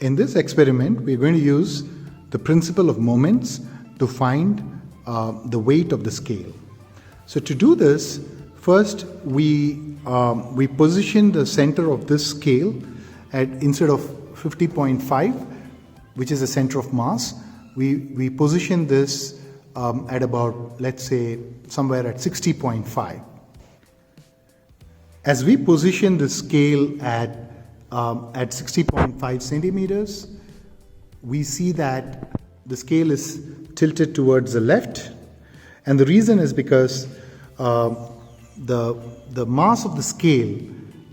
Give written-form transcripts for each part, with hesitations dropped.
In this experiment, we're going to use the principle of moments to find the weight of the scale. So to do this, first we position the center of this scale at, instead of 50.5, which is the center of mass, we position this at about, let's say, somewhere at 60.5. As we position the scale at 60.5 centimeters, we see that the scale is tilted towards the left, and the reason is because the mass of the scale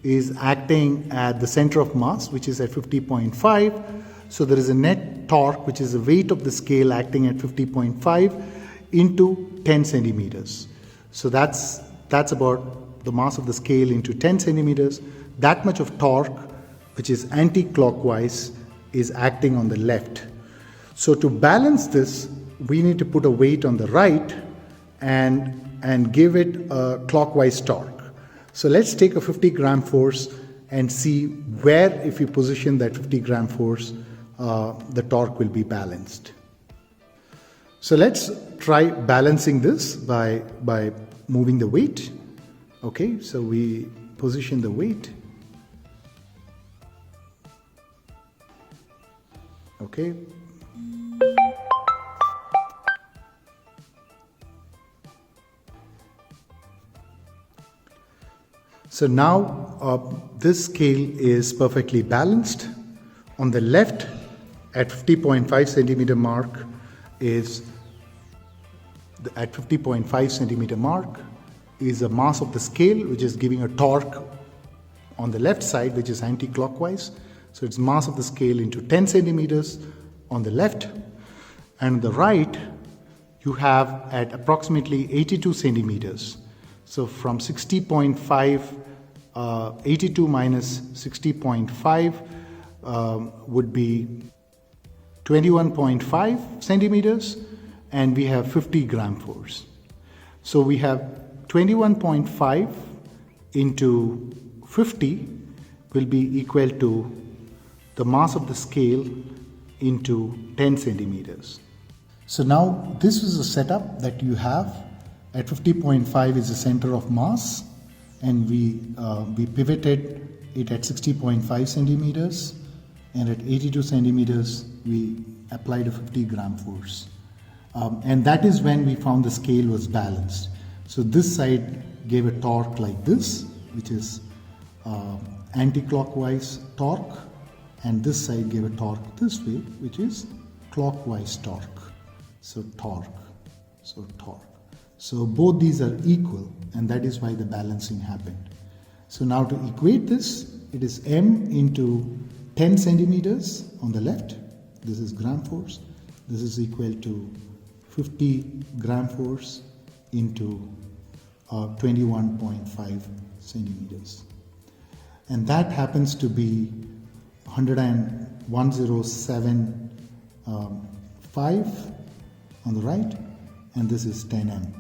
is acting at the center of mass, which is at 50.5. So there is a net torque, which is the weight of the scale acting at 50.5 into 10 centimeters. So that's about the mass of the scale into 10 centimeters. That much of torque, which is anti-clockwise, is acting on the left. So to balance this, we need to put a weight on the right and give it a clockwise torque. So let's take a 50-gram force and see where, if we position that 50-gram force, the torque will be balanced. So let's try balancing this by moving the weight. Okay, so we position the weight. Okay. So now this scale is perfectly balanced. On the left, at 50.5 centimeter mark, is the mass of the scale, which is giving a torque on the left side, which is anti-clockwise. So it's mass of the scale into 10 centimeters on the left, and on the right you have at approximately 82 centimeters. So from 60.5, 82 minus 60.5 would be 21.5 centimeters, and we have 50-gram force. So we have 21.5 into 50 will be equal to the mass of the scale into 10 centimeters. So now this is a setup that you have. At 50.5 is the center of mass, and we pivoted it at 60.5 centimeters, and at 82 centimeters we applied a 50-gram force. And that is when we found the scale was balanced. So this side gave a torque like this, which is anti-clockwise torque, and this side gave a torque this way, which is clockwise torque. So torque, so torque. So both these are equal, and that is why the balancing happened. So now to equate this, it is m into 10 centimeters on the left. This is gram force. This is equal to 50 gram force into 21.5 centimeters. And that happens to be 107.5 on the right, and this is 10m.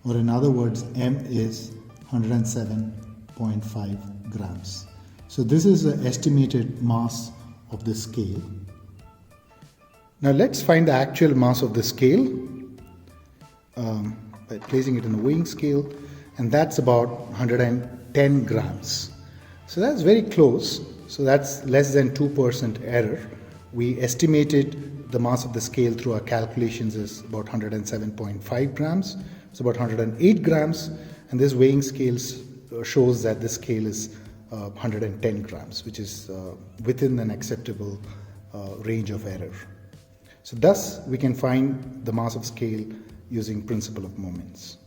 Or in other words, m is 107.5 grams. So this is the estimated mass of the scale. Now let's find the actual mass of the scale by placing it in a weighing scale, and that's about 110 grams. So that's very close. So that's less than 2% error. We estimated the mass of the scale through our calculations is about 107.5 grams. It's about 108 grams, and this weighing scale shows that this scale is 110 grams, which is within an acceptable range of error. So thus we can find the mass of scale using principle of moments.